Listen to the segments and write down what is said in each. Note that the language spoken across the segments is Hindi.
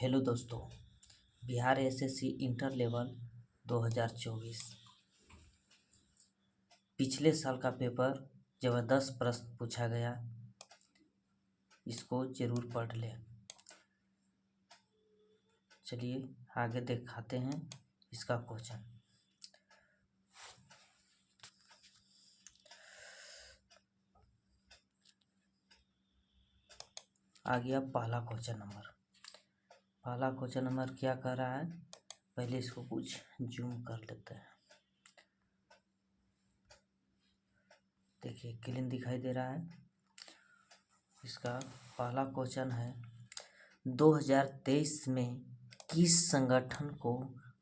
हेलो दोस्तों, बिहार एसएससी इंटर लेवल 2024 पिछले साल का पेपर ज़बरदस्त प्रश्न पूछा गया। इसको ज़रूर पढ़ लें। चलिए आगे दिखाते हैं इसका क्वेश्चन। आ गया पहला क्वेश्चन नंबर। पहला क्वेश्चन नंबर क्या कर रहा है, पहले इसको कुछ जूम कर लेते हैं। देखिए क्लीन दिखाई दे रहा है। इसका पहला क्वेश्चन है 2023 में किस संगठन को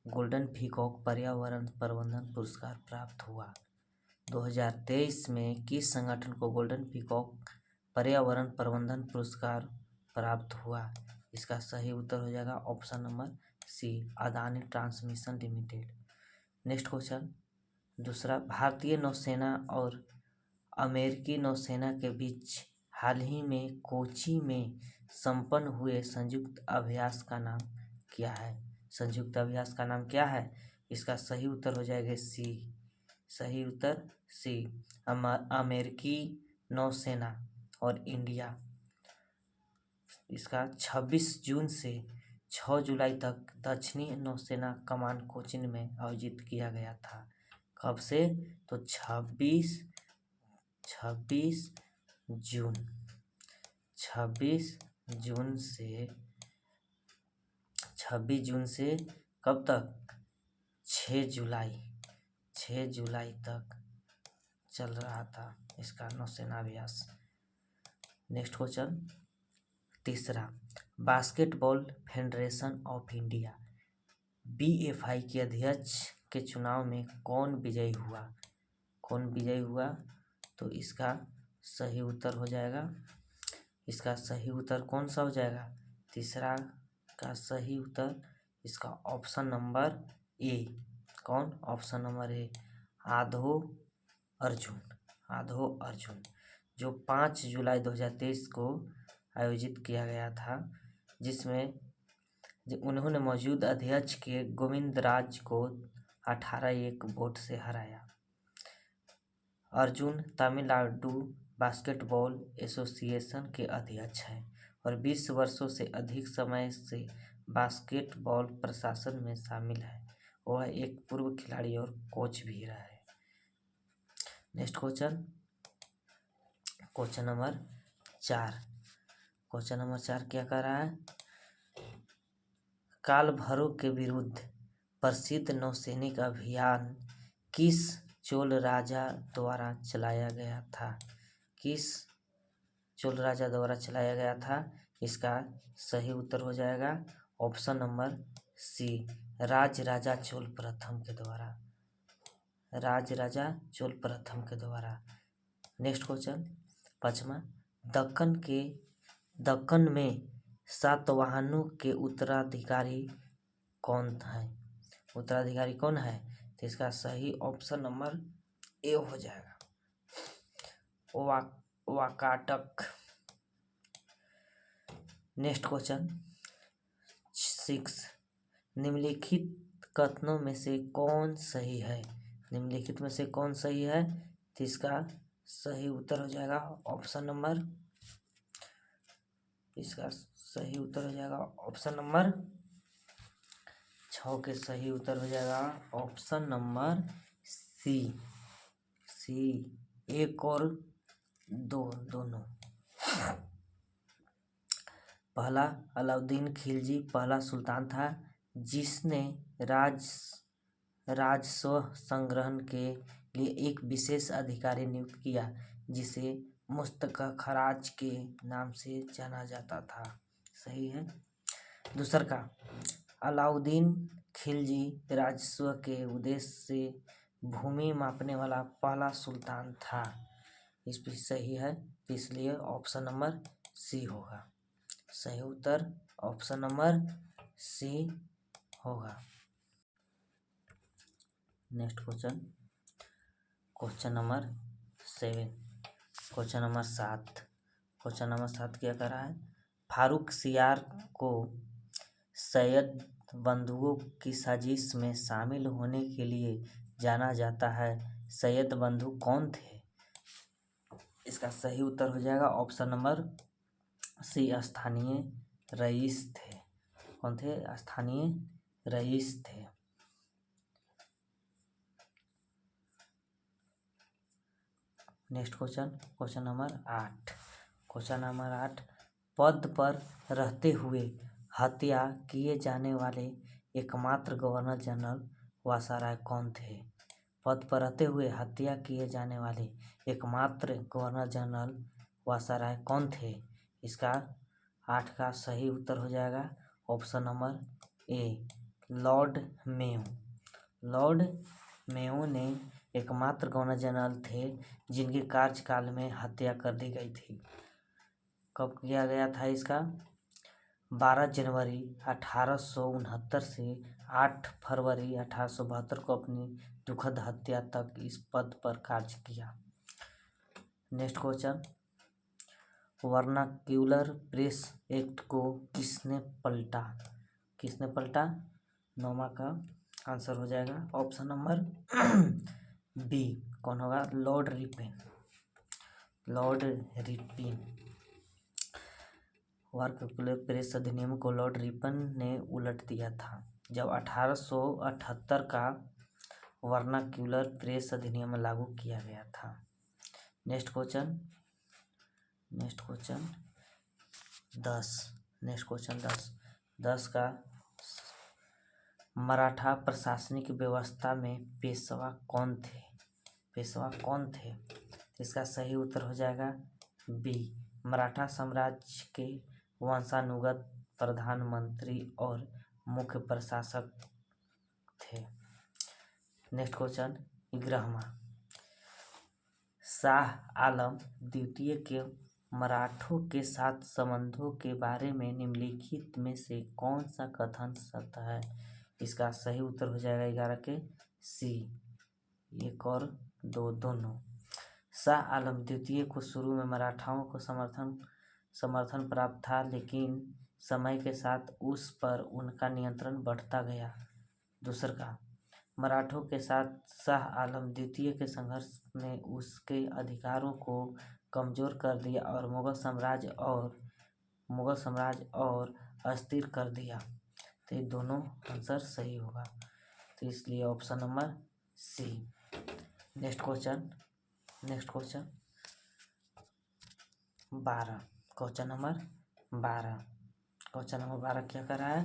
गोल्डन पीकॉक पर्यावरण प्रबंधन पुरस्कार प्राप्त हुआ। 2023 में किस संगठन को गोल्डन पीकॉक पर्यावरण प्रबंधन पुरस्कार प्राप्त हुआ। इसका सही उत्तर हो जाएगा option number C, Adani transmission limited. Next question दूसरा, भारतीय नौसेना और अमेरिकी नौसेना के बीच हाल ही में कोची में संपन्न हुए संयुक्त अभ्यास का नाम क्या है। संयुक्त अभ्यास का नाम क्या है। इसका सही उत्तर हो जाएगा सी, सही उत्तर सी, अमेरिकी नौसेना और इंडिया। इसका 26 जून से 6 जुलाई तक दक्षिणी नौसेना कमान कोचीन में आयोजित किया गया था। कब से, तो 26 जून 26 जून से कब तक, 6 जुलाई तक चल रहा था इसका नौसेना अभ्यास। नेक्स्ट क्वेश्चन तीसरा, basketball federation of India BFI के अध्यक्ष के चुनाव में कौन विजयी हुआ। तो इसका सही उत्तर हो जाएगा, इसका सही उत्तर कौन सा हो जाएगा, तीसरा का सही उत्तर इसका ऑप्शन नंबर ए। कौन, ऑप्शन नंबर ए, आधो अर्जुन जो 5 जुलाई 2023 को आयोजित किया गया था, जिसमें उन्होंने मौजूद अध्यक्ष के गोविंदराज को 18-1 वोट से हराया। अर्जुन तमिलनाडु बास्केटबॉल एसोसिएशन के अध्यक्ष हैं और 20 वर्षों से अधिक समय से बास्केटबॉल प्रशासन में शामिल है। वह एक पूर्व खिलाड़ी और कोच भी रहा है। नेक्स्ट क्वेश्चन नंबर 4 क्या कर रहा है, काल भैरव के विरुद्ध प्रसिद्ध नौसैनिक अभियान किस चोल राजा द्वारा चलाया गया था। किस चोल राजा द्वारा चलाया गया था। इसका सही उत्तर हो जाएगा option number C, Rajaraja Chola प्रथम के द्वारा। नेक्स्ट क्वेश्चन 5वां, दक्कन में सातवाहनों के उत्तराधिकारी कौन है। तो इसका सही ऑप्शन नंबर ए हो जाएगा, वाकाटक। नेक्स्ट क्वेश्चन 6, निम्नलिखित कथनों में से कौन सही है। तो इसका सही उत्तर हो जाएगा ऑप्शन नंबर, इसका सही उत्तर हो जाएगा ऑप्शन नंबर 6 के सही उत्तर हो जाएगा ऑप्शन नंबर सी, 1 और 2 दोनों। पहला, अलाउद्दीन खिलजी पहला सुल्तान था जिसने राजस्व संग्रहण के लिए एक विशेष अधिकारी नियुक्त किया, जिसे मुस्तखराज के नाम से जाना जाता था। सही है। दूसरा का, अलाउद्दीन खिलजी राजस्व के उद्देश्य से भूमि मापने वाला पहला सुल्तान था। इस पर सही है, इसलिए ऑप्शन नंबर सी होगा। सही उत्तर ऑप्शन नंबर सी होगा। Next question number 7। Question number 7 क्या कर रहा है, फारूक सियार को सैयद बंधुओं की साजिश में शामिल होने के लिए जाना जाता है। सैयद बंधु कौन थे? इसका सही उत्तर हो जाएगा ऑप्शन नंबर सी, स्थानीय रईस थे। कौन थे? स्थानीय रईस थे। Next question number 8। Question number 8, पद पर रहते हुए हत्या किए जाने वाले एकमात्र गवर्नर जनरल वासराय कौन थे? पद पर रहते हुए हत्या किए जाने वाले एकमात्र गवर्नर जनरल वासराय कौन थे? इसका 8 का सही उत्तर हो जाएगा ऑप्शन नंबर ए, लॉर्ड मेयो। लॉर्ड मेयो ने एकमात्र गवर्नर जनरल थे जिनके कार्यकाल में हत्या कर दी गई थी। कब किया गया था इसका? 12 जनवरी 1869 से 8 फरवरी 1872 को अपनी दुखद हत्या तक इस पद पर कार्य किया। Next question, vernacular press act को किसने पलटा? किसने पलटा? 9वां का आंसर हो जाएगा ऑप्शन नंबर बी। कौन होगा? Lord Ripon. Lord Ripon. Vernacular press अधिनियम को लॉर्ड रिपन ने उलट दिया था जब 1878 का वर्नाक्यूलर प्रेस अधिनियम लागू किया गया था। Next question 10। 10 का, मराठा प्रशासनिक व्यवस्था में पेशवा कौन थे? पेशवा कौन थे? इसका सही उत्तर हो जाएगा बी, मराठा साम्राज्य के वंशानुगत प्रधानमंत्री और मुख्य प्रशासक थे। नेक्स्ट क्वेश्चन 11वां, शाह आलम द्वितीय के मराठों के साथ संबंधों के बारे में निम्नलिखित में से कौन सा कथन सत्य है? इसका सही उत्तर हो जाएगा 11 के सी, 1 और 2 दोनों। शाह आलम द्वितीय को शुरू में मराठाओं को समर्थन प्राप्त था, लेकिन समय के साथ उस पर उनका नियंत्रण बढ़ता गया। दूसर का, मराठों के साथ शाह आलम द्वितीय के संघर्ष ने उसके अधिकारों को कमजोर कर दिया और मुगल साम्राज्य और अस्थिर कर दिया। तो ये दोनों आंसर सही होगा, तो इसलिए option number C. Next question 12। Question number 12 क्या कर रहा है?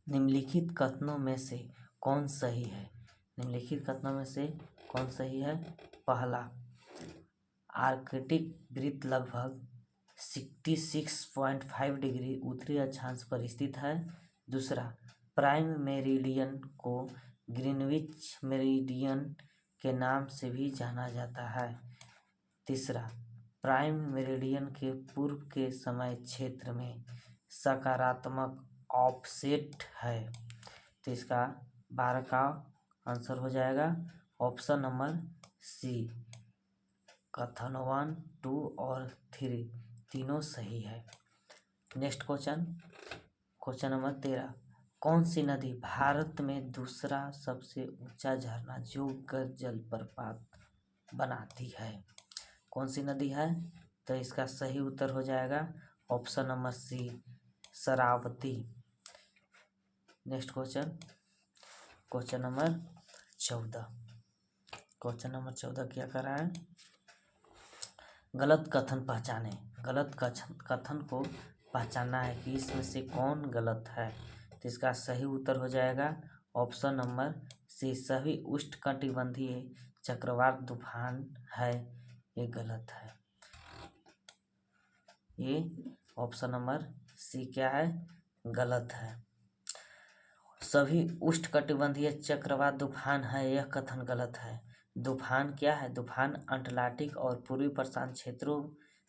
निम्नलिखित कथनों में से कौन सही है? निम्नलिखित कथनों में से कौन सही है? पहला, आर्कटिक वृत्त लगभग 66.5 डिग्री उत्तरी अक्षांश पर स्थित है। दूसरा, प्राइम मेरिडियन को ग्रीनविच मेरिडियन के नाम से भी जाना जाता है। तीसरा, प्राइम मेरिडियन के पूर्व के समय क्षेत्र में सकारात्मक ऑफसेट है। तो इसका 12 का आंसर हो जाएगा ऑप्शन नंबर सी, कथन 1, 2 और 3 तीनों सही है। नेक्स्ट क्वेश्चन नंबर 13, कौन सी नदी भारत में दूसरा सबसे ऊंचा झरना जोगकर जलप्रपात बनाती है? कौन सी नदी है? तो इसका सही उत्तर हो जाएगा option number C, Sharavathi. Next question number 14। Question number 14 क्या कर रहा है? गलत कथन पहचाने। गलत कथन को पहचानना है कि इसमें से कौन गलत है। तो इसका सही उत्तर हो जाएगा ऑप्शन नंबर सी, सभी उष्णकटिबंधीय चक्रवात तूफान है, ये गलत है। ये ऑप्शन नंबर सी क्या है? गलत है। सभी उष्णकटिबंधीय चक्रवात तूफान है, यह कथन गलत है। तूफान क्या है? तूफान अटलांटिक और पूर्वी प्रशांत क्षेत्रों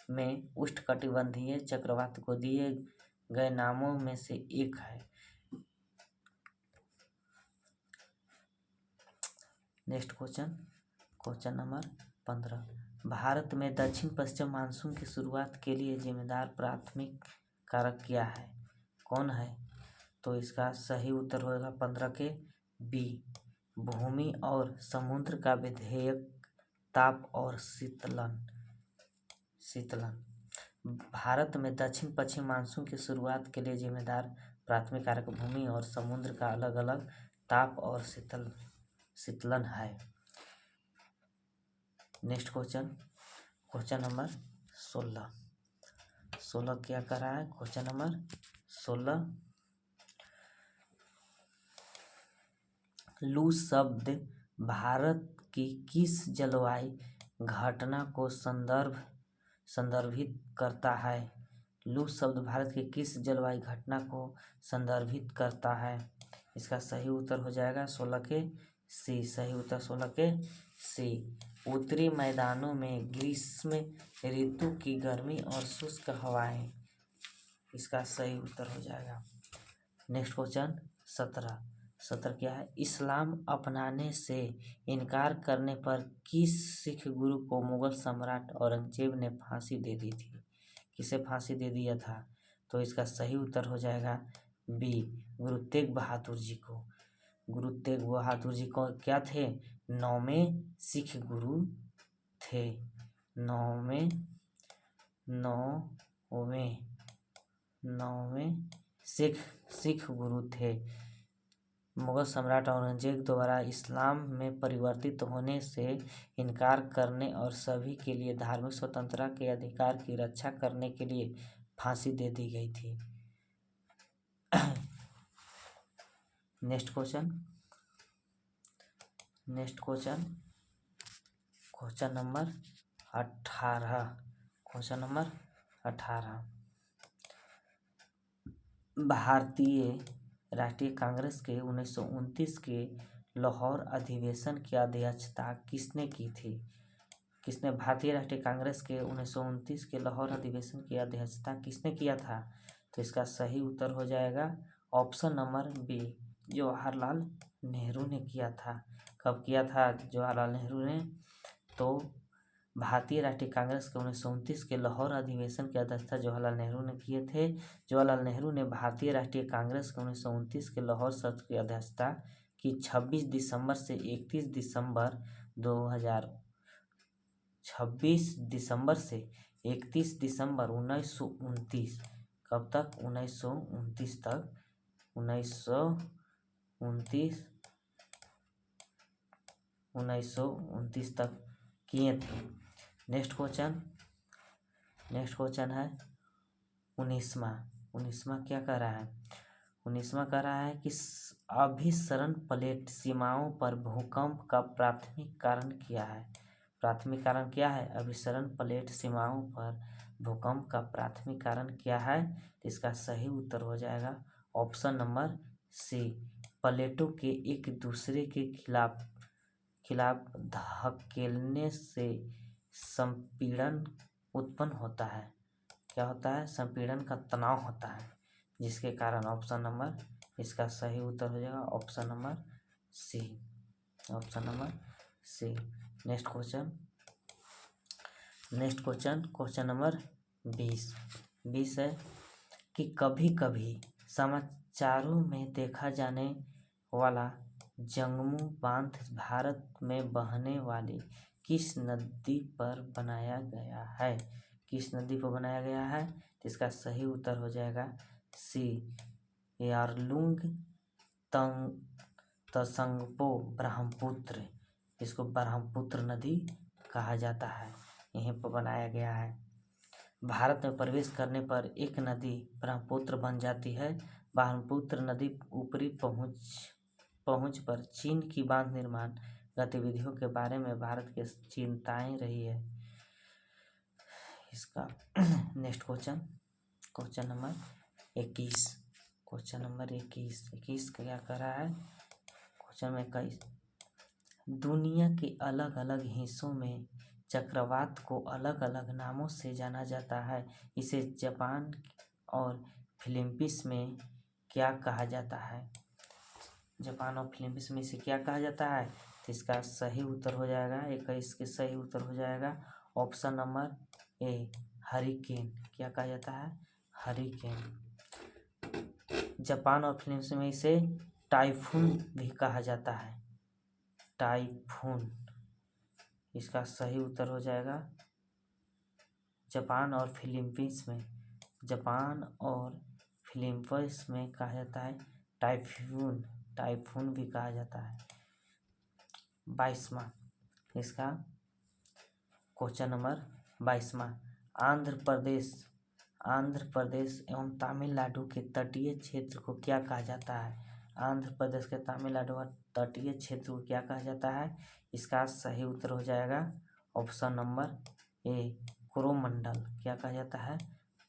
में उष्णकटिबंधीय चक्रवात को दिए गए नामों में से एक है। नेक्स्ट क्वेश्चन नंबर 15, भारत में दक्षिण पश्चिम मानसून की शुरुआत के लिए जिम्मेदार प्राथमिक कारक क्या है? कौन है? तो इसका सही उत्तर होगा 15 के बी। भूमि और समुद्र का विधेयक ताप और शीतलन। भारत में दक्षिण पश्चिम मानसून की शुरुआत के लिए जिम्मेदार प्राथमिक कारक भूमि और समुद्र का अलग अलग ताप और शीतलन है। नेक्स्ट क्वेश्चन नंबर 16 क्या कर रहा है? क्वेश्चन नंबर 16, लू शब्द भारत की किस जलवायु घटना को संदर्भित करता है? लू शब्द भारत की किस जलवायु घटना को संदर्भित करता है? इसका सही उत्तर हो जाएगा 16 के सी। सही उत्तर 16 के सी। उत्तरी मैदानों में ग्रीष्म ऋतु की गर्मी और शुष्क हवाएं। इसका सही उत्तर हो जाएगा। नेक्स्ट क्वेश्चन 17 क्या है? इस्लाम अपनाने से इनकार करने पर किस सिख गुरु को मुगल सम्राट औरंगजेब ने फांसी दे दी थी? किसे फांसी दे दिया था? तो इसका सही उत्तर हो जाएगा बी, गुरु तेग बहादुर जी को। गुरु तेग बहादुर जी को क्या थे? 9वें सिख गुरु थे। 9वें सिख गुरु थे। मुगल सम्राट औरंगजेब द्वारा इस्लाम में परिवर्तित होने से इनकार करने और सभी के लिए धार्मिक स्वतंत्रता के अधिकार की रक्षा करने के लिए फांसी दे दी गई थी। Next question number 18। भारतीय राष्ट्रीय कांग्रेस के 1929 के लाहौर अधिवेशन की अध्यक्षता किसने की थी? भारतीय राष्ट्रीय कांग्रेस के 1929 के लाहौर अधिवेशन की अध्यक्षता किसने किया था? तो इसका सही उत्तर हो जाएगा option number B, Jawaharlal Nehru ने किया था। कब किया था जवाहरलाल नेहरू ने? तो भारतीय राष्ट्रीय कांग्रेस के 1929 के लाहौर अधिवेशन की अध्यक्षता जवाहरलाल नेहरू ने किए थे। जवाहरलाल नेहरू ने भारतीय राष्ट्रीय कांग्रेस के 1929 के लाहौर सत्र की अध्यक्षता की 26 दिसंबर से 31 दिसंबर 1929। कब तक? 1929 तक। 1929 तक किए थे। नेक्स्ट क्वेश्चन है 19वां क्या कर रहा है? 19वां कर रहा है कि अभिसरण प्लेट सीमाओं पर भूकंप का प्राथमिक कारण क्या है? प्राथमिक कारण क्या है? अभिसरण प्लेट सीमाओं पर भूकंप का प्राथमिक कारण क्या है? इसका सही उत्तर हो जाएगा ऑप्शन नंबर सी, प्लेटों के एक दूसरे के खिलाफ धकेलने से संपीड़न उत्पन्न होता है। क्या होता है? संपीड़न का तनाव होता है, जिसके कारण ऑप्शन नंबर, इसका सही उत्तर हो जाएगा option number C. Next question number 20 है कि कभी कभी समाचारों में देखा जाने वाला जंगमू बांध भारत में बहने वाली किस नदी पर बनाया गया है? किस नदी पर बनाया गया है? तो इसका सही उत्तर हो जाएगा सी, यारलुंग तसंगपो ब्रह्मपुत्र। इसको ब्रह्मपुत्र नदी कहा जाता है, यहीं पर बनाया गया है। भारत में प्रवेश करने पर एक नदी ब्रह्मपुत्र बन जाती है। ब्रह्मपुत्र नदी ऊपरी पहुंच पर चीन की बांध निर्माण गतिविधियों के बारे में भारत की चिंताएं रही है। इसका नेक्स्ट क्वेश्चन नंबर 21 क्या कर रहा है? क्वेश्चन में 21, दुनिया के अलग अलग हिस्सों में चक्रवात को अलग अलग नामों से जाना जाता है। इसे जापान और फिलीपींस में क्या कहा जाता है? जापान और फिलीपींस में इसे क्या कहा जाता है? तो इसका सही उत्तर हो जाएगा 21 के सही उत्तर हो जाएगा ऑप्शन नंबर ए, हरिकेन। क्या कहा जाता है? हरिकेन। जापान और फिलीपींस में इसे टाइफून भी कहा जाता है। टाइफून, इसका सही उत्तर हो जाएगा जापान और फिलीपींस में। जापान और फिलीपींस में कहा जाता है टाइफून, टाइफून भी कहा जाता है। 22वां, इसका क्वेश्चन नंबर 22वां, आंध्र प्रदेश एवं तमिलनाडु के तटीय क्षेत्र को क्या कहा जाता है? आंध्र प्रदेश के तमिलनाडु और तटीय क्षेत्र को क्या कहा जाता है? इसका सही उत्तर हो जाएगा ऑप्शन नंबर ए, कोरोमंडल। क्या कहा जाता है?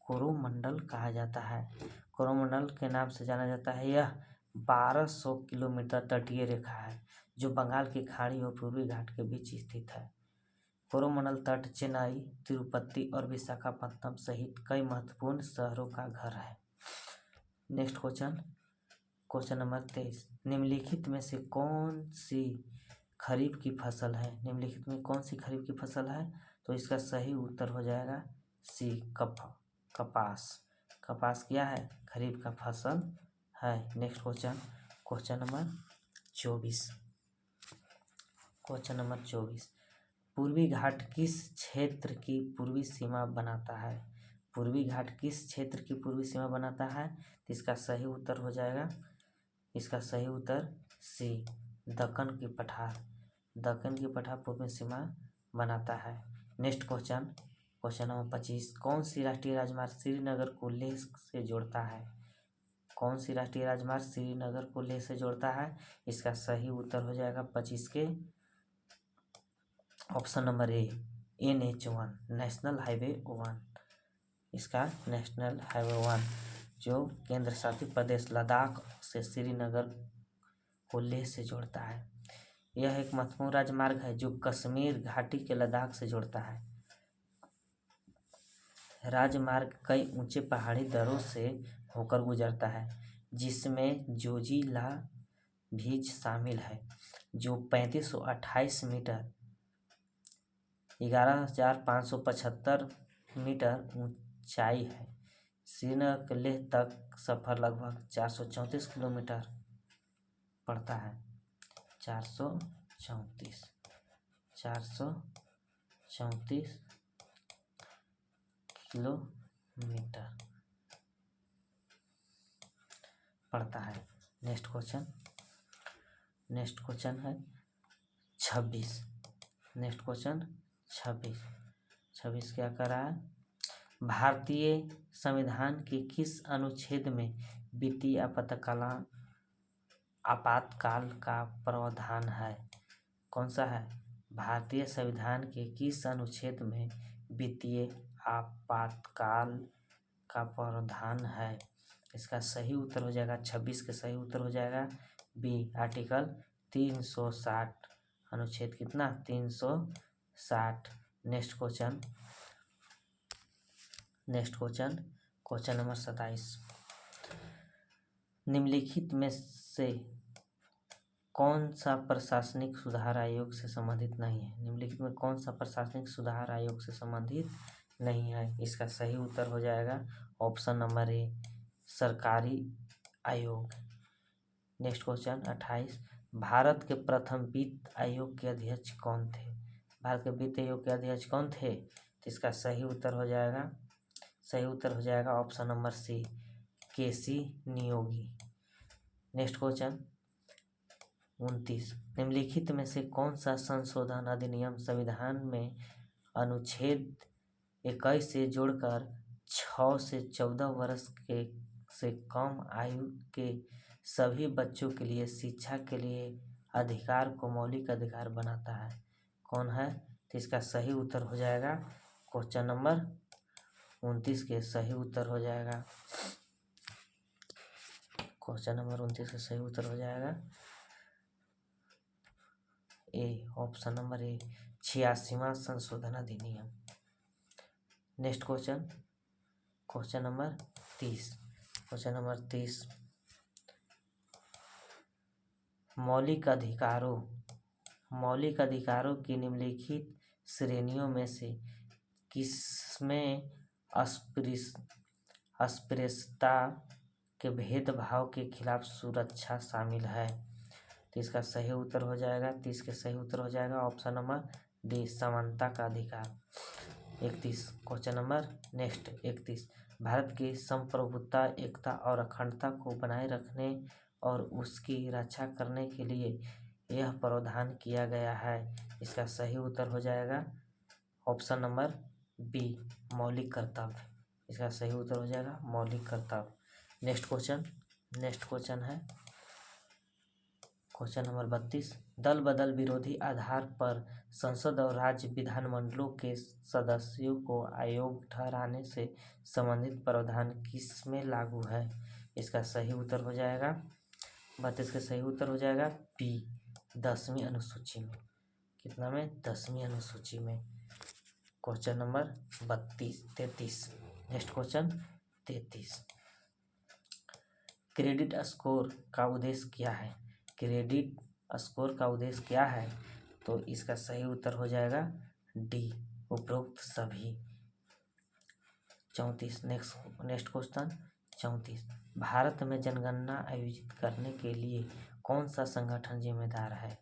कोरोमंडल कहा जाता है। कोरोमंडल के नाम से जाना जाता है। यह 1200 किलोमीटर तटीय रेखा है जो बंगाल की खाड़ी और पूर्वी घाट के बीच स्थित है। कोरोमंडल तट चेन्नई, तिरुपति और विशाखापत्तनम सहित कई महत्वपूर्ण शहरों का घर है। नेक्स्ट क्वेश्चन नंबर 23, निम्नलिखित में से कौन सी खरीफ की फसल है? निम्नलिखित में कौन सी खरीफ की फसल है? तो इसका सही उत्तर हो जाएगा सी, कपास। कपास क्या है? खरीफ का फसल है। Next question number 24, question number 24, पूर्वी घाट किस क्षेत्र की पूर्वी सीमा बनाता है? पूर्वी घाट किस क्षेत्र की पूर्वी सीमा बनाता है? तो इसका सही उत्तर हो जाएगा, इसका सही उत्तर सी, दक्कन की पठार। दक्कन की पठार पूर्वी सीमा बनाता है। नेक्स्ट क्वेश्चन नंबर 25, कौन सी राष्ट्रीय राजमार्ग श्रीनगर को लेह से जोड़ता है? कौन सी राष्ट्रीय राजमार्ग श्रीनगर को लेह से जोड़ता है? इसका सही उत्तर हो जाएगा 25 के ऑप्शन नंबर ए, NH1, नेशनल हाईवे 1। इसका नेशनल हाईवे 1 जो केंद्र शासित प्रदेश लद्दाख से श्रीनगर को लेह से जोड़ता है। यह एक महत्वपूर्ण राजमार्ग है जो कश्मीर घाटी के लद्दाख से जोड़ता है। राजमार्ग कई ऊंचे पहाड़ी दर्रों से होकर गुजरता है जिसमें जोजिला भी शामिल है जो 3528 मीटर 11,575 मीटर ऊंचाई है। श्रीनगर लेह तक सफर लगभग 434 किलोमीटर पड़ता है। 434 किलोमीटर पड़ता है। नेक्स्ट क्वेश्चन है 26। नेक्स्ट क्वेश्चन 26 क्या कर रहा है? भारतीय संविधान के किस अनुच्छेद में वित्तीय आपातकाल का प्रावधान है? कौन सा है? भारतीय संविधान के किस अनुच्छेद में वित्तीय आपातकाल का प्रावधान है? इसका सही उत्तर हो जाएगा 26 के सही उत्तर हो जाएगा बी, आर्टिकल 360, अनुच्छेद कितना? 360। नेक्स्ट क्वेश्चन नंबर 27, निम्नलिखित में से कौन सा प्रशासनिक सुधार आयोग से संबंधित नहीं है? निम्नलिखित में कौन सा प्रशासनिक सुधार आयोग से संबंधित नहीं है? इसका सही उत्तर हो जाएगा ऑप्शन नंबर ए, सरकारी आयोग। नेक्स्ट क्वेश्चन 28, भारत के प्रथम वित्त आयोग के अध्यक्ष कौन थे? भारत के वित्त आयोग के अध्यक्ष कौन थे? तो इसका सही उत्तर हो जाएगा ऑप्शन नंबर सी, केसी नियोगी। नेक्स्ट क्वेश्चन 29, निम्नलिखित में से कौन सा संशोधन अधिनियम संविधान में अनुच्छेद 21 से जोड़कर 6 से 14 वर्ष के से कम आयु के सभी बच्चों के लिए शिक्षा के लिए अधिकार को मौलिक अधिकार बनाता है? कौन है? तो इसका सही उत्तर हो जाएगा क्वेश्चन नंबर 29 के सही उत्तर हो जाएगा, क्वेश्चन नंबर 29 का सही उत्तर हो जाएगा ए, ऑप्शन नंबर ए, 86वां संशोधन अधिनियम। नेक्स्ट क्वेश्चन नंबर 30, मौलिक अधिकारों की निम्नलिखित श्रेणियों में से किसमें अस्पृश्यता के भेदभाव के खिलाफ सुरक्षा शामिल है। तो इसका सही उत्तर हो जाएगा 30 के सही उत्तर हो जाएगा ऑप्शन नंबर डी, समानता का अधिकार। 31 क्वेश्चन नंबर नेक्स्ट 31, भारत की संप्रभुता, एकता और अखंडता को बनाए रखने और उसकी रक्षा करने के लिए यह प्रावधान किया गया है। इसका सही उत्तर हो जाएगा ऑप्शन नंबर बी, मौलिक कर्तव्य। इसका सही उत्तर हो जाएगा मौलिक कर्तव्य। नेक्स्ट क्वेश्चन है क्वेश्चन नंबर 32, दल बदल विरोधी आधार पर संसद और राज्य विधानमंडलों के सदस्यों को अयोग्य ठहराने से संबंधित प्रावधान किसमें लागू है। इसका सही उत्तर हो जाएगा 32 का सही उत्तर हो जाएगा बी, 10वीं अनुसूची में। कितना में? 10वीं अनुसूची में। Question number 33। Next question 33, credit score का उद्देश्य क्या है? क्रेडिट स्कोर का उद्देश्य क्या है? तो इसका सही उत्तर हो जाएगा डी, उपरोक्त सभी। 34 नेक्स्ट क्वेश्चन 34, भारत में जनगणना आयोजित करने के लिए कौन सा संगठन जिम्मेदार है?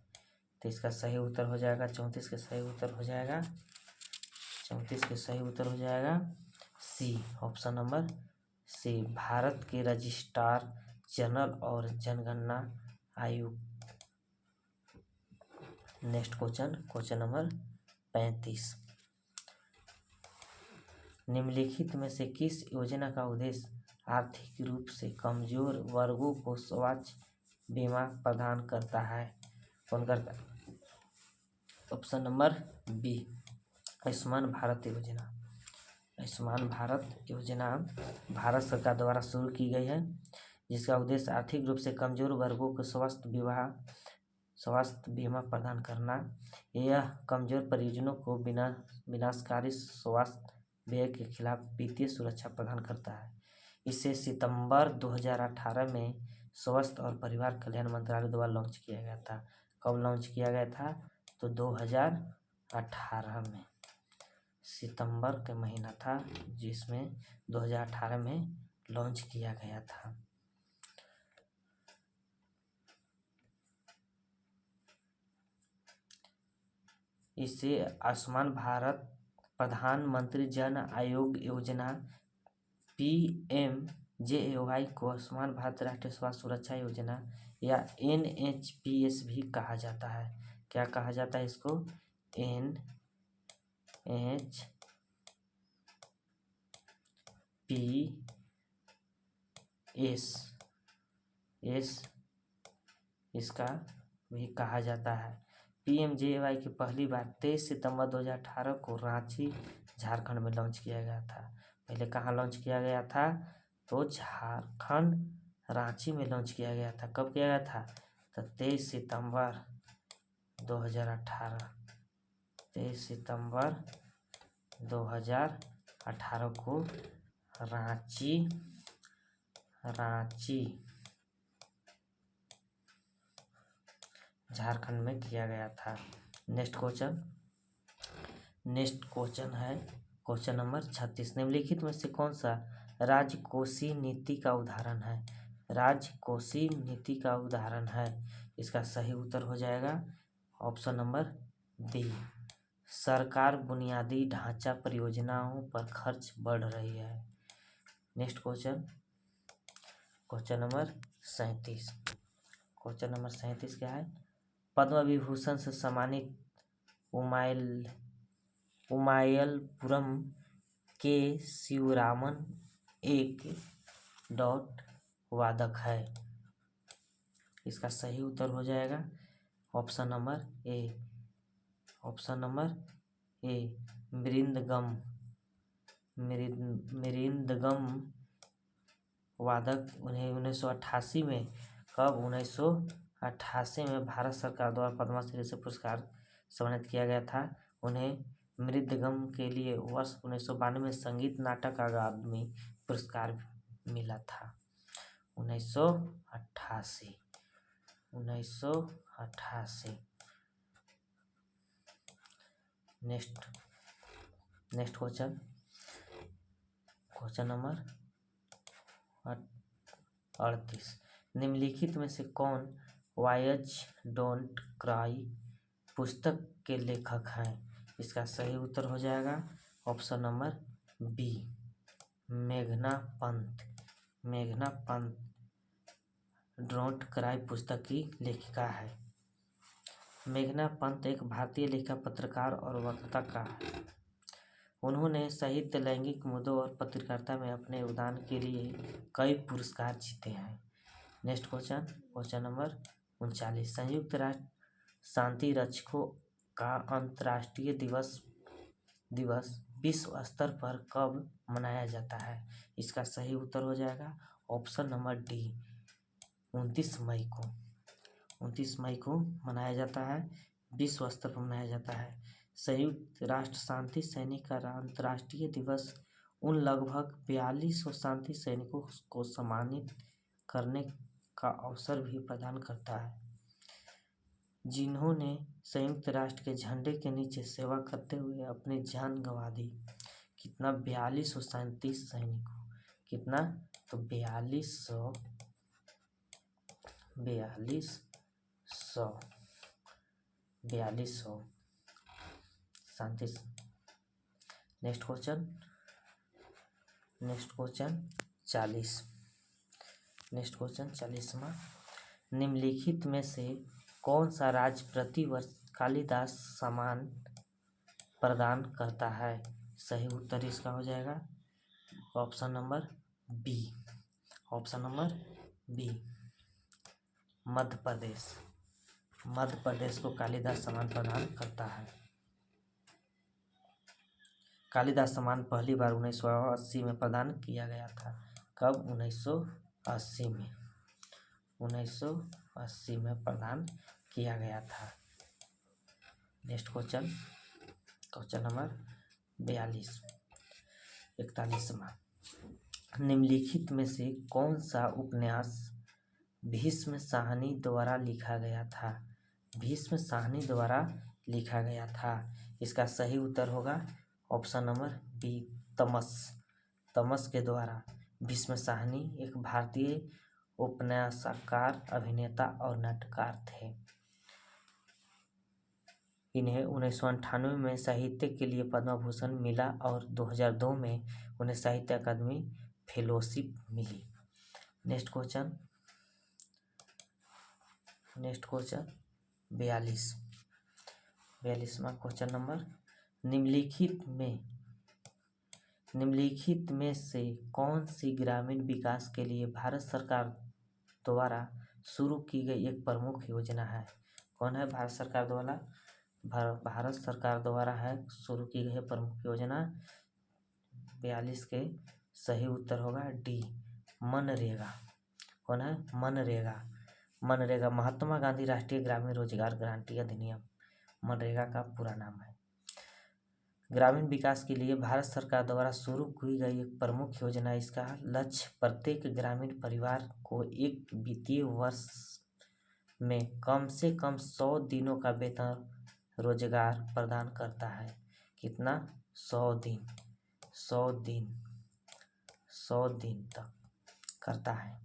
तो इसका सही उत्तर हो जाएगा 34 के सही उत्तर हो जाएगा 34 के सही उत्तर हो जाएगा सी, ऑप्शन नंबर सी, भारत के रजिस्ट्रार जनरल और जनगणना आयुक्त। नेक्स्ट क्वेश्चन नंबर 35, निम्नलिखित में से किस योजना का उद्देश्य आर्थिक रूप से कमजोर वर्गों को स्वास्थ्य बीमा प्रदान करता है? कौन करता है? Option number B, Ayushman Bharat योजना। आयुष्मान भारत योजना भारत सरकार द्वारा शुरू की गई है, जिसका उद्देश्य आर्थिक रूप से कमजोर वर्गों को स्वास्थ्य बीमा प्रदान करना। यह कमजोर परिजनों को विनाशकारी स्वास्थ्य व्यय के खिलाफ वित्तीय सुरक्षा प्रदान करता है। इसे सितंबर 2018 में स्वास्थ्य और परिवार कल्याण मंत्रालय द्वारा लॉन्च किया गया था। कब लॉन्च किया गया था? तो 2018 में, सितंबर का महीना था जिसमें 2018 में लॉन्च किया गया था। इसे आयुष्मान भारत प्रधानमंत्री जन आरोग्य योजना PMJAY को आयुष्मान भारत राष्ट्रीय स्वास्थ्य सुरक्षा योजना या NHPS भी कहा जाता है। क्या कहा जाता है इसको? NHPS इसका भी कहा जाता है। PMJAY की पहली बार 23 सितंबर 2018 को रांची झारखंड में लॉन्च किया गया था। पहले कहाँ लॉन्च किया गया था? तो झारखंड रांची में लॉन्च किया गया था। कब किया गया था? तो 23 सितंबर 2018 को रांची झारखंड में किया गया था। नेक्स्ट क्वेश्चन है क्वेश्चन नंबर 36, निम्नलिखित में से कौन सा राजकोषीय नीति का उदाहरण है? राजकोषीय नीति का उदाहरण है। इसका सही उत्तर हो जाएगा ऑप्शन नंबर बी, सरकार बुनियादी ढांचा परियोजनाओं पर खर्च बढ़ रही है। Next question number 37। Question number 37 क्या है? पद्म विभूषण से सम्मानित उमायलपुरम के शिवरामन एक वादक है। इसका सही उत्तर हो जाएगा ऑप्शन नंबर ए, मृदंगम वादक। उन्हें 1988 में, कब? 1988 में भारत सरकार द्वारा पद्मश्री से पुरस्कार सम्मानित किया गया था। उन्हें मृदंगम के लिए वर्ष 1992 में संगीत नाटक अकादमी पुरस्कार मिला था। 1988। Next question number 38। निम्नलिखित में से कौन वायज डोंट क्राई पुस्तक के लेखक हैं? इसका सही उत्तर हो जाएगा ऑप्शन नंबर बी, मेघना पंत। मेघना पंत डोंट क्राई पुस्तक की लेखिका है। मेघना पंत एक भारतीय लेखक, पत्रकार और वक्ता है। उन्होंने साहित्य, लैंगिक मुद्दों और पत्रकारिता में अपने योगदान के लिए कई पुरस्कार जीते हैं। Next question, question number 39। संयुक्त राष्ट्र शांति रक्षकों का अंतर्राष्ट्रीय दिवस विश्व स्तर पर कब मनाया जाता है? इसका सही उत्तर हो जाएगा ऑप्शन नंबर डी, 29 मई को। 29 मई को मनाया जाता है, विश्व स्तर पर मनाया जाता है। संयुक्त राष्ट्र शांति सैनिक का अंतर्राष्ट्रीय दिवस उन लगभग 4200 शांति सैनिकों को सम्मानित करने का अवसर भी प्रदान करता है जिन्होंने संयुक्त राष्ट्र के झंडे के नीचे सेवा करते हुए अपनी जान गंवा दी। कितना? 4200 शांति सैनिकों। कितना? तो 4200 शांति। Next question 40। नेक्स्ट क्वेश्चन 40वां। निम्नलिखित में से कौन सा राज्य प्रतिवर्ष कालिदास सम्मान प्रदान करता है? सही उत्तर इसका हो जाएगा option number B, option number B, Madhya Pradesh. Madhya Pradesh को कालिदास सम्मान प्रदान करता है। कालिदास सम्मान पहली बार 1980 में प्रदान किया गया था। कब? 1980 में। 1980 में प्रदान किया गया था। नेक्स्ट क्वेश्चन, क्वेश्चन नंबर 41वां। निम्नलिखित में से कौन सा उपन्यास भीष्म साहनी द्वारा लिखा गया था? भीष्म साहनी द्वारा लिखा गया था। इसका सही उत्तर होगा ऑप्शन नंबर बी, तमस। तमस के द्वारा। भीष्म साहनी एक भारतीय उपन्यासकार, अभिनेता और नाटककार थे। इन्हें 1998 में साहित्य के लिए पद्म भूषण मिला और 2002 में उन्हें साहित्य अकादमी फेलोशिप मिली। नेक्स्ट क्वेश्चन 42वां क्वेश्चन नंबर। निम्नलिखित में से कौन सी ग्रामीण विकास के लिए भारत सरकार द्वारा शुरू की गई एक प्रमुख योजना है? कौन है? भारत सरकार द्वारा है शुरू की गई प्रमुख योजना। 42 के सही उत्तर होगा डी, मनरेगा। कौन है? मनरेगा। मनरेगा महात्मा गांधी राष्ट्रीय ग्रामीण रोजगार गारंटी अधिनियम, मनरेगा का पूरा नाम है। ग्रामीण विकास के लिए भारत सरकार द्वारा शुरू की गई एक प्रमुख योजना। इसका लक्ष्य प्रत्येक ग्रामीण परिवार को एक वित्तीय वर्ष में कम से कम 100 दिनों का वेतन रोजगार प्रदान करता है। कितना? 100 दिन। 100 दिन तक करता है।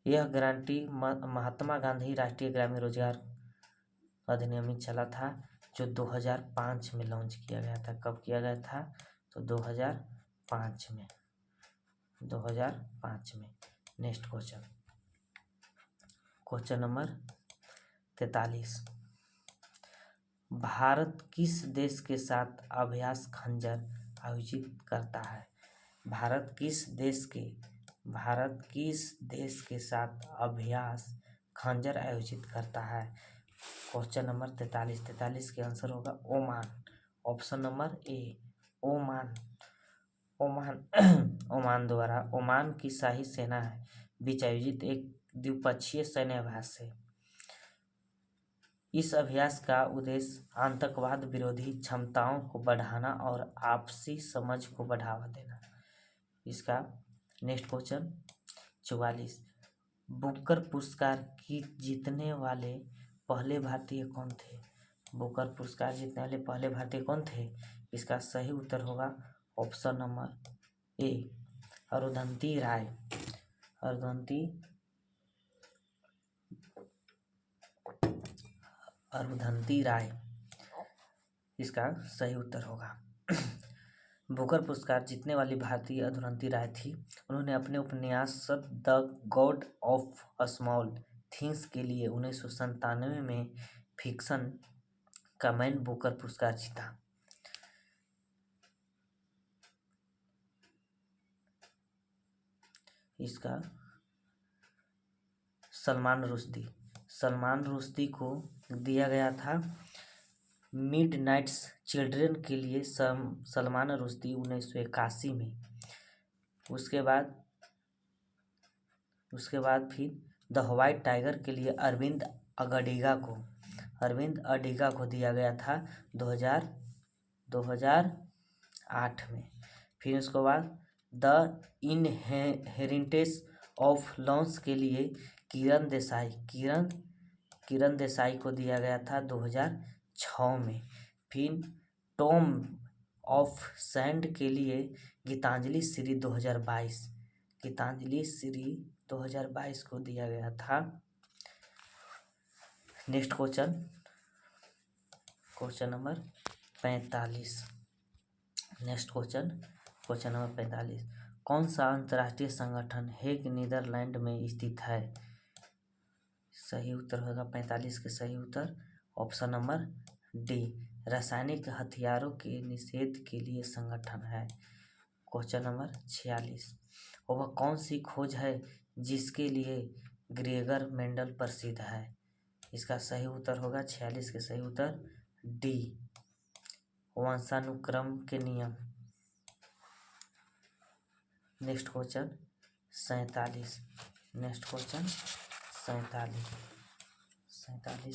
यह गारंटी महात्मा गांधी राष्ट्रीय ग्रामीण रोजगार अधिनियम में चला था, जो 2005 में लॉन्च किया गया था। कब किया गया था? तो 2005 में। 2005 में। Next question, question number 43। Bharat किस देश के साथ अभ्यास खंजर आयोजित करता है? भारत किस देश के साथ अभ्यास खंजर आयोजित करता है? क्वेश्चन नंबर 43 के आंसर होगा ओमान। ऑप्शन नंबर ए, ओमान। ओमान की शाही सेना बीच आयोजित एक द्विपक्षीय सैन्य अभ्यास है। इस अभ्यास का उद्देश्य आतंकवाद विरोधी क्षमताओं को बढ़ाना और आपसी समझ को बढ़ावा देना। इसका नेक्स्ट क्वेश्चन 44। बुकर पुरस्कार की जीतने वाले पहले भारतीय कौन थे? बुकर पुरस्कार जीतने वाले पहले भारतीय कौन थे? इसका सही उत्तर होगा ऑप्शन नंबर ए, अरुंधति राय। अरुंधति राय इसका सही उत्तर होगा। बुकर पुरस्कार जीतने वाली भारतीय अरुंधति राय थी। उन्होंने अपने उपन्यास the God of small things के लिए 1997 में फिक्शन का मैन बुकर पुरस्कार जीता। इसका सलमान रुश्दी को दिया गया था मिडनाइट्स चिल्ड्रन के लिए सलमान रुश्दी 1981 में। उसके बाद फिर द व्हाइट टाइगर के लिए अरविंद अडिगा को दिया गया था 2008 में। फिर उसके बाद द इनहेरिटेंस ऑफ लॉन्स के लिए किरण देसाई को दिया गया था 2006 में। फिर टॉम ऑफ सैंड के लिए गीतांजलि श्री 2022 को दिया गया था। Next question number 45। कौन सा अंतर्राष्ट्रीय संगठन हेग नीदरलैंड में स्थित है? सही उत्तर होगा 45 के सही उत्तर ऑप्शन नंबर डी, रासायनिक हथियारों के निषेध के लिए संगठन है। Question number 46। वह कौन सी खोज है जिसके लिए ग्रेगर मेंडल प्रसिद्ध है? इसका सही उत्तर होगा 46 के सही उत्तर डी, वंशानुक्रम के नियम। नेक्स्ट क्वेश्चन 47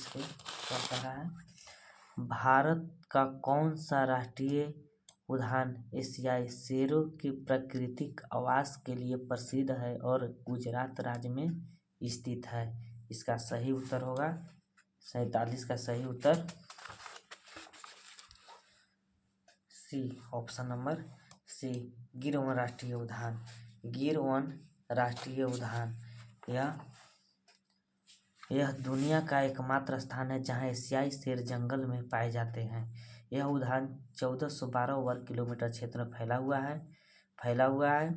के क्या कह रहा है? भारत का कौन सा राष्ट्रीय उद्यान एशियाई शेरों के प्राकृतिक आवास के लिए प्रसिद्ध है और गुजरात राज्य में स्थित है? इसका सही उत्तर होगा 47 का सही उत्तर सी, ऑप्शन नंबर सी, गिर वन राष्ट्रीय उद्यान। यह दुनिया का एकमात्र स्थान है जहां एशियाई शेर जंगल में पाए जाते हैं। यह उद्यान 1412 वर्ग किलोमीटर क्षेत्र में फैला हुआ है।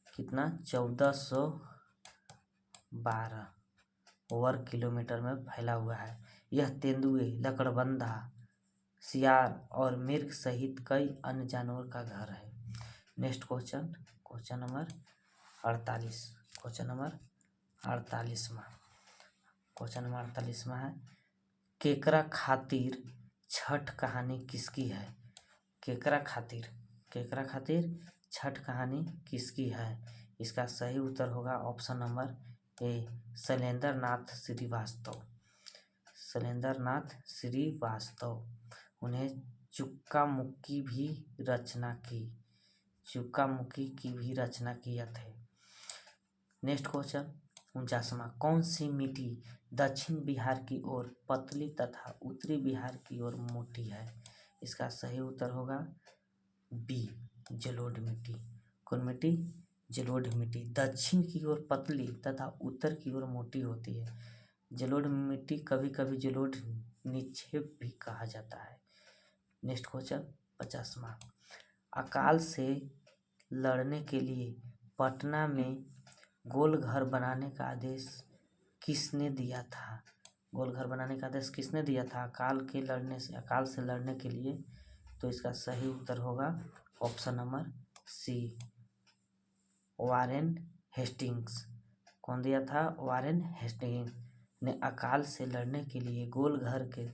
कितना? 1412 वर्ग किलोमीटर में फैला हुआ है। यह तेंदुए, लकड़बंधा, सियार और मिर्ग सहित कई अन्य जानवरों का घर है। Next question number 48। Question number 48वां है, केकरा खातिर छठ कहानी किसकी है? केकरा खातिर छठ कहानी किसकी है? इसका सही उत्तर होगा ऑप्शन नंबर ए, शैलेंद्र नाथ श्रीवास्तव। उन्हें चुक्का मुक्की की भी रचना किया थे। नेक्स्ट क्वेश्चन 49वां, कौन सी मिट्टी दक्षिण बिहार की ओर पतली तथा उत्तरी बिहार की ओर मोटी है? इसका सही उत्तर होगा बी, जलोढ़ मिट्टी। कौन मिट्टी? जलोढ़ मिट्टी दक्षिण की ओर पतली तथा उत्तर की ओर मोटी होती है। जलोढ़ मिट्टी कभी कभी जलोढ़ निक्षेप भी कहा जाता है। नेक्स्ट क्वेश्चन 50वां, अकाल से लड़ने के लिए पटना में गोल घर बनाने का आदेश किसने दिया था? अकाल से लड़ने के लिए। तो इसका सही उत्तर होगा option number C, Warren Hastings. कौन दिया था? वारेन हेस्टिंग्स ने अकाल से लड़ने के लिए गोल घर के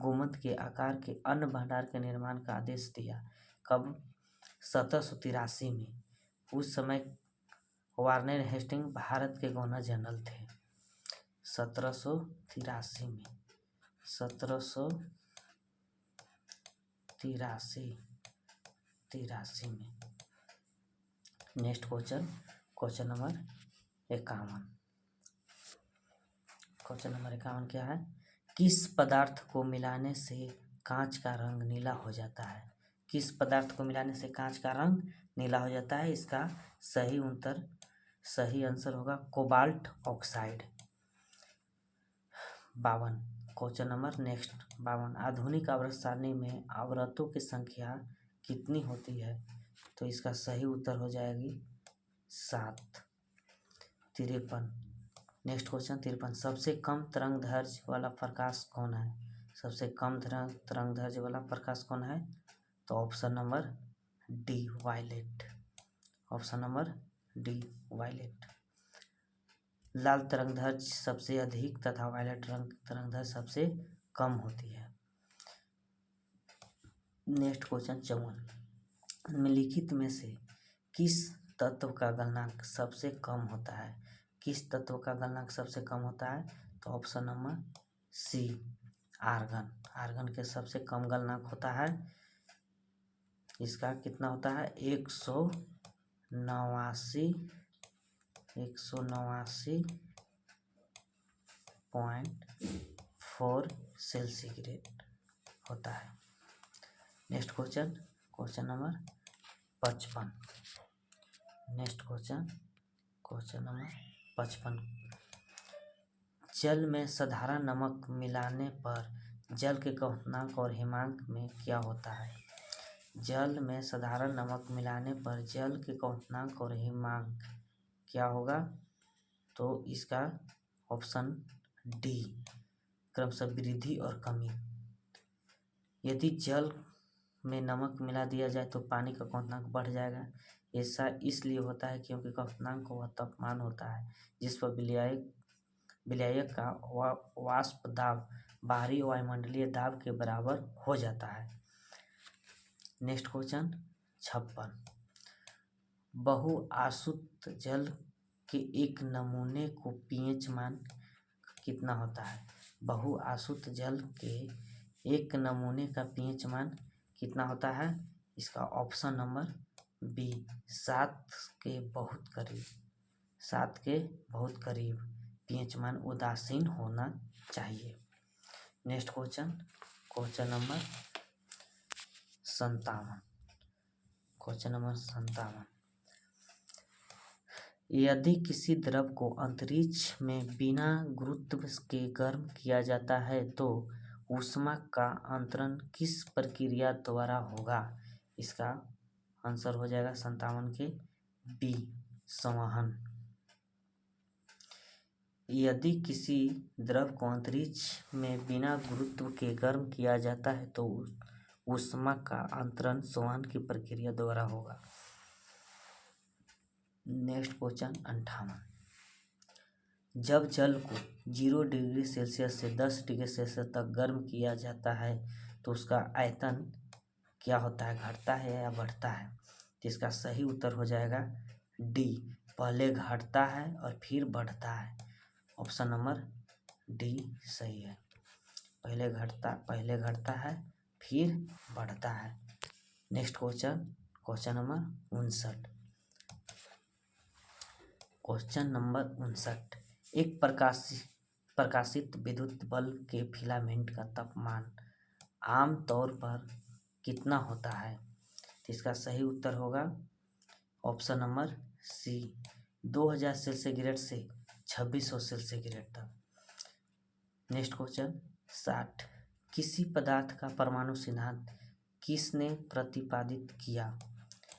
गुंबद के आकार के अन्न भंडार के निर्माण का आदेश दिया। कब? 1783 में। उस समय वारेन हेस्टिंग्स भारत के गवर्नर जनरल थे। 1783 में। Next question number 51। Question number 51 क्या है? किस पदार्थ को मिलाने से कांच का रंग नीला हो जाता है? किस पदार्थ को मिलाने से कांच का रंग नीला हो जाता है? इसका सही उत्तर सही आंसर होगा cobalt oxide. 52 question number next 52 आधुनिक आवर्त सारणी में आवर्तों की संख्या कितनी होती है? तो इसका सही उत्तर हो जाएगी 7। 53 नेक्स्ट क्वेश्चन 53 सबसे कम तरंग दैर्ध्य वाला प्रकाश कौन है? सबसे कम तरंग दैर्ध्य वाला प्रकाश कौन है? तो option number D violet. Option number D violet. लाल तरंग दैर्ध्य सबसे अधिक तथा वायलेट तरंग दैर्ध्य सबसे कम होती है। नेक्स्ट क्वेश्चन 54 निम्नलिखित में से किस तत्व का गलनांक सबसे कम होता है? किस तत्व का गलनांक सबसे कम होता है? तो option number C argon. Argon के सबसे कम गलनांक होता है। इसका कितना होता है? 189.4 सेल्सिग्रेड होता है। Next question number 55 next question number 55 जल में साधारण नमक मिलाने पर जल के क्वथनांक और हिमांक में क्या होता है? जल में साधारण नमक मिलाने पर जल के क्वथनांक और हिमांक क्या होगा? तो इसका ऑप्शन डी क्रमशः वृद्धि और कमी। यदि जल में नमक मिला दिया जाए तो पानी का क्वथनांक बढ़ जाएगा। ऐसा इसलिए होता है क्योंकि क्वथनांक वह तापमान होता है जिस पर विलायक का वाष्प दाब बाहरी वायुमंडलीय दाब के बराबर हो जाता है। नेक्स्ट क्वेश्चन 56 बहुआसुत जल के एक नमूने को पीएच मान कितना होता है? बहुआसुत जल के एक नमूने का पीएच मान कितना होता है? इसका ऑप्शन नंबर बी 7 के बहुत करीब। 7 के बहुत करीब पीएच मान उदासीन होना चाहिए। Next question number 57 question number 57 यदि किसी द्रव को अंतरिक्ष में बिना गुरुत्व के गर्म किया जाता है तो ऊष्मा का अंतरण किस प्रक्रिया द्वारा होगा? इसका आंसर हो जाएगा 57 के बी संवहन। यदि किसी द्रव को अंतरिक्ष में बिना गुरुत्व के गर्म किया जाता है तो ऊष्मा का अंतरण संवहन की प्रक्रिया द्वारा होगा। नेक्स्ट क्वेश्चन 58 जब जल को 0 डिग्री सेल्सियस से 10 डिग्री सेल्सियस तक गर्म किया जाता है तो उसका आयतन क्या होता है? घटता है या बढ़ता है? तो इसका सही उत्तर हो जाएगा डी पहले घटता है और फिर बढ़ता है। ऑप्शन नंबर डी सही है। पहले घटता है फिर बढ़ता है। Next question number 59 question number 59 एक प्रकाशित विद्युत बल्ब के फिलामेंट का तापमान आम तौर पर कितना होता है? तो इसका सही उत्तर होगा ऑप्शन नंबर सी 2000 सेल्सियस से 2600 सेल्सियस तक। नेक्स्ट क्वेश्चन 60 किसी पदार्थ का परमाणु सिद्धांत किसने प्रतिपादित किया?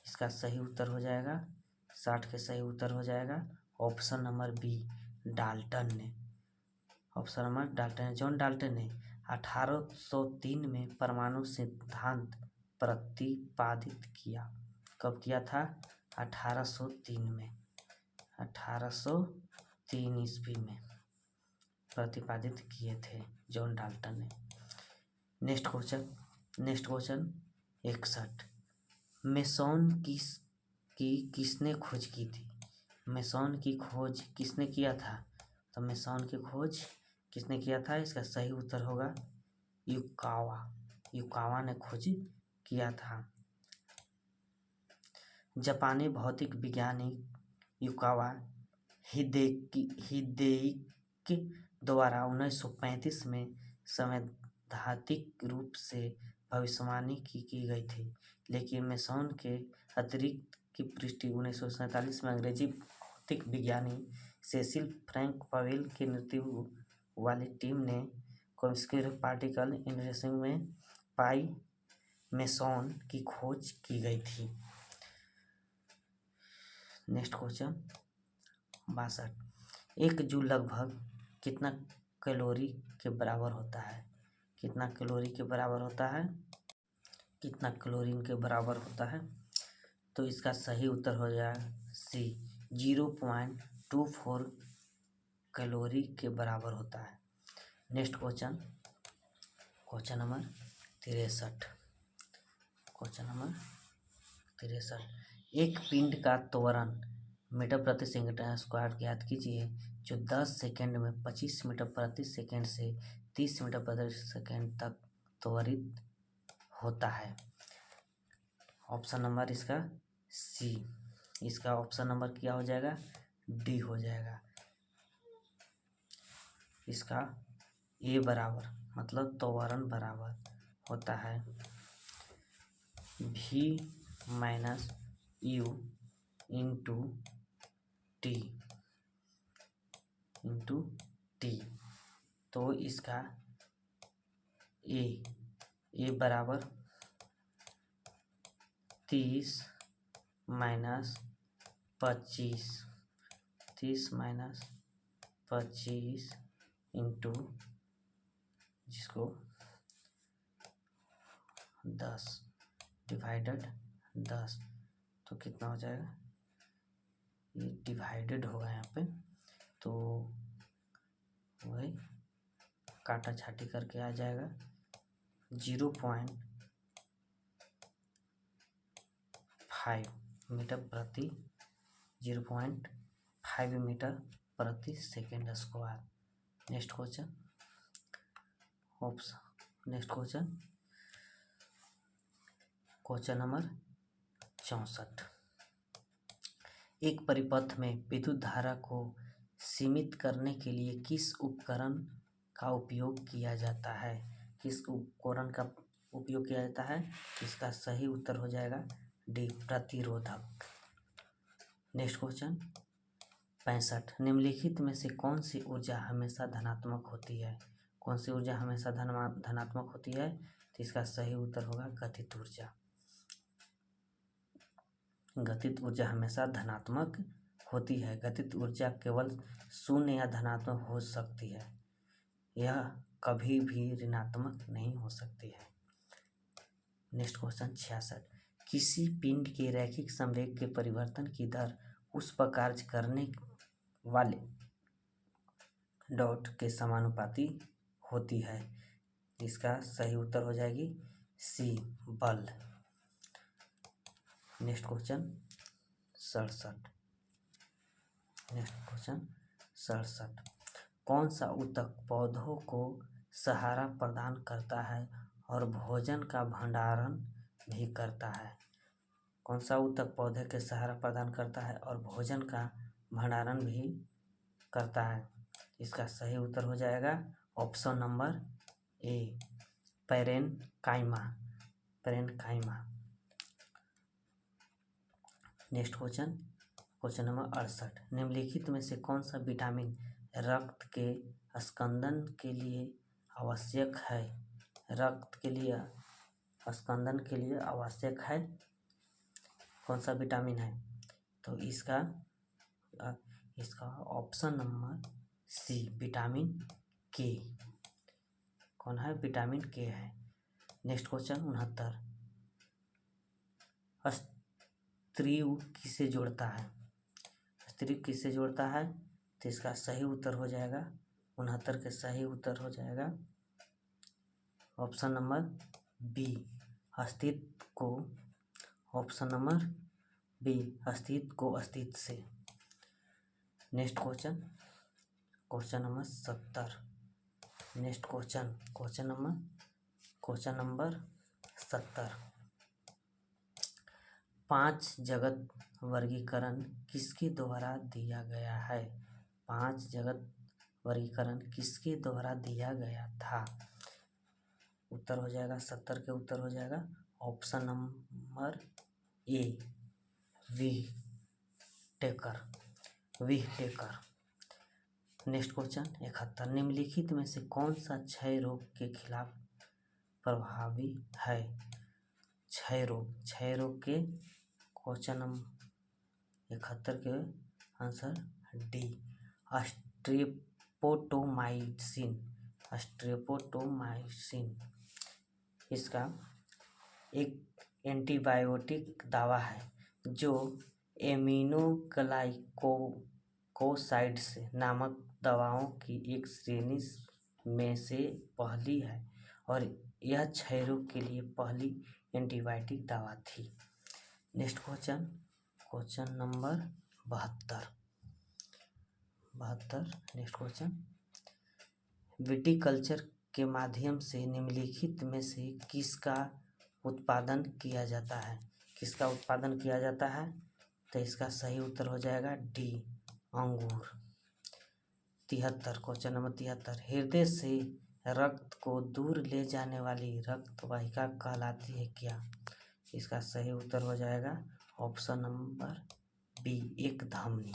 इसका सही उत्तर हो जाएगा 60 के सही उत्तर हो जाएगा ऑप्शन नंबर बी डाल्टन ने। Option number Dalton John Dalton ने 1803 में परमाणु सिद्धांत प्रतिपादित किया। कब किया था? 1803 में 1803 ईस्वी में प्रतिपादित किए थे जॉन डाल्टन ने। नेक्स्ट क्वेश्चन 61 मेसोन किसने खोज की थी? मेसोन की खोज किसने किया था? तो मेसोन की खोज किसने किया था? इसका सही उत्तर होगा युकावा ने खोज किया था। जापानी भौतिक वैज्ञानिक युकावा हिदेकी द्वारा 1935 में सैद्धांतिक रूप से भविष्यवाणी की गई थी, लेकिन मेसोन के अतिरिक्त की पुष्टि 1947 में अंग्रेजी भौतिक विज्ञानी सेसिल फ्रैंक पावेल के नेतृत्व वाली टीम ने कॉन्स्क्यूटिव पार्टिकल इंटरेक्शन में पाई मेसॉन की खोज की गई थी। Next question 62। एक जूल लगभग कितना कैलोरी के बराबर होता है? कितना कैलोरी के बराबर होता है? कितना कैलोरीन के बराबर होता है? तो इसका सही उत्तर हो जाएगा सी, 0.24 कैलोरी के बराबर होता है। Next question, question number 63। Question number 63। एक पिंड का त्वरण मीटर प्रति सेकंड स्क्वायर ज्ञात कीजिए जो 10 सेकंड में 25 मीटर प्रति सेकंड से 30 मीटर प्रति सेकंड तक त्वरित होता है। ऑप्शन नंबर इसका सी, इसका ऑप्शन नंबर क्या हो जाएगा? डी हो जाएगा। इसका ए बराबर मतलब त्वरण बराबर होता है v minus you into T. तो इसका ए बराबर 30 माइनस 25 इंटू जिसको 10 डिवाइडेड 10। तो कितना हो जाएगा? ये डिवाइडेड होगा यहाँ पे, तो वही काटा छाटी करके आ जाएगा 0.5 मीटर प्रति 0.5 मीटर प्रति second square. Next question, question number 64। एक परिपथ में विद्युत धारा को सीमित करने के लिए किस उपकरण का उपयोग किया जाता है? किस उपकरण का उपयोग किया जाता है? इसका सही उत्तर हो जाएगा डी, प्रतिरोधक। Next question 65। निम्नलिखित में से कौन सी ऊर्जा हमेशा धनात्मक होती है? कौन सी ऊर्जा हमेशा धनात्मक होती है? तो इसका सही उत्तर होगा गतिज ऊर्जा। गतिज ऊर्जा हमेशा धनात्मक होती है। गतिज ऊर्जा केवल शून्य या धनात्मक हो सकती है, यह कभी भी ऋणात्मक नहीं हो सकती है। Next question 66। किसी पिंड के रैखिक संवेग के परिवर्तन की दर उस पर कार्य करने वाले डॉट के समानुपाती होती है। इसका सही उत्तर हो जाएगी सी, बल। Next question 67। कौन सा ऊतक पौधों को सहारा प्रदान करता है और भोजन का भंडारण भी करता है? कौन सा ऊतक पौधे के सहारा प्रदान करता है और भोजन का भंडारण भी करता है? इसका सही उत्तर हो जाएगा ऑप्शन नंबर ए, पैरेनकाइमा। Next question number 68। निम्नलिखित में से कौन सा विटामिन रक्त के स्कंदन के लिए आवश्यक है? रक्त के लिए स्कंदन के लिए आवश्यक है, कौन सा विटामिन है? तो इसका ऑप्शन नंबर सी, विटामिन के। कौन है? विटामिन के है। Next question 69। स्त्रीव किसे जोड़ता है? स्त्रीव किसे जोड़ता है? तो इसका सही उत्तर हो जाएगा 69 के सही उत्तर हो जाएगा ऑप्शन नंबर बी, अस्तित्व को। ऑप्शन नंबर बी, अस्तित्व को अस्तित्व से। Next question number 70। Next question number 70। 5 जगत वर्गीकरण किसके द्वारा दिया गया है? 5 जगत वर्गीकरण किसके द्वारा दिया गया था? उत्तर हो जाएगा 70 के उत्तर हो जाएगा option number A, Whittaker. Whittaker. Next question 71, निम्नलिखित में से कौन सा क्षय रोग के खिलाफ प्रभावी है? क्षय रोग के क्वेश्चन नंबर 71 के आंसर डी, स्ट्रेप्टोमाइसिन। इसका एक एंटीबायोटिक दवा है जो एमिनोग्लाइकोसाइड्स नामक दवाओं की एक श्रेणी में से पहली है और यह क्षय रोग के लिए पहली एंटीबायोटिक दवा थी। Next question number 72। Next question, viticulture के माध्यम से निम्नलिखित में से किसका उत्पादन किया जाता है? किसका उत्पादन किया जाता है? तो इसका सही उत्तर हो जाएगा डी, अंगूर। 73, क्वेश्चन नंबर 73, हृदय से रक्त को दूर ले जाने वाली रक्त वाहिका कहलाती है क्या? इसका सही उत्तर हो जाएगा ऑप्शन नंबर बी, एक धमनी।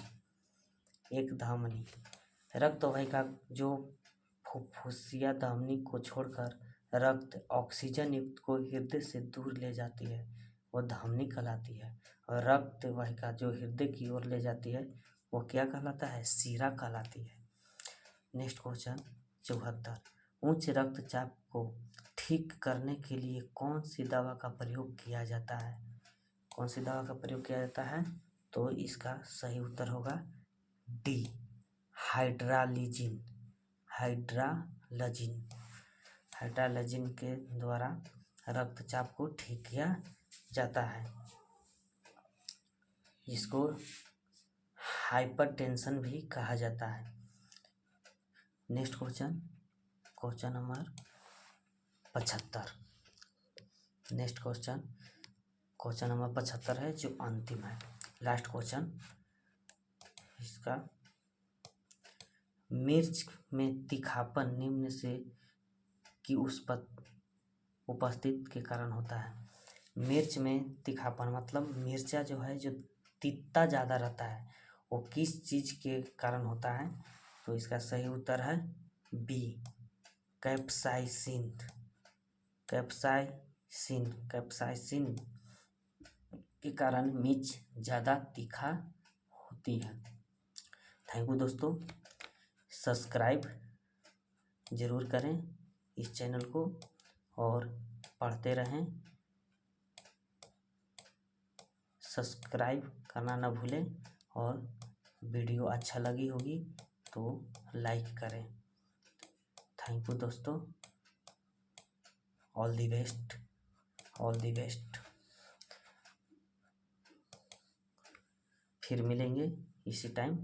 रक्त वाहिका जो फुफ्फुसिया धमनी को छोड़कर रक्त ऑक्सीजन युक्त को हृदय से दूर ले जाती है वो धमनी कहलाती है, और रक्त वाहिका जो हृदय की ओर ले जाती है वो क्या कहलाता है? सीरा कहलाती है। नेक्स्ट क्वेश्चन 74, उच्च रक्तचाप को ठीक करने के लिए कौन सी दवा का प्रयोग किया जाता है? कौन सी दवा का प्रयोग किया जाता है? तो इसका सही उत्तर होगा डी, हाइड्रालजिन के द्वारा रक्तचाप को ठीक किया जाता है, जिसको हाइपरटेंशन भी कहा जाता है। Next question number 75। Next question number 75 है जो अंतिम है, लास्ट क्वेश्चन। इसका मिर्च में तीखापन निम्न से की उपस्थित के कारण होता है। मिर्च में तीखापन मतलब मिर्चा जो है जो तीता ज़्यादा रहता है वो किस चीज़ के कारण होता है? तो इसका सही उत्तर है बी, कैप्साइसिन के कारण मिर्च ज़्यादा तीखा होती है। थैंक यू दोस्तों, सब्सक्राइब ज़रूर करें इस चैनल को और पढ़ते रहें। सब्सक्राइब करना ना भूलें और वीडियो अच्छा लगी होगी तो लाइक करें। थैंक यू दोस्तों, ऑल दी बेस्ट। फिर मिलेंगे इसी टाइम।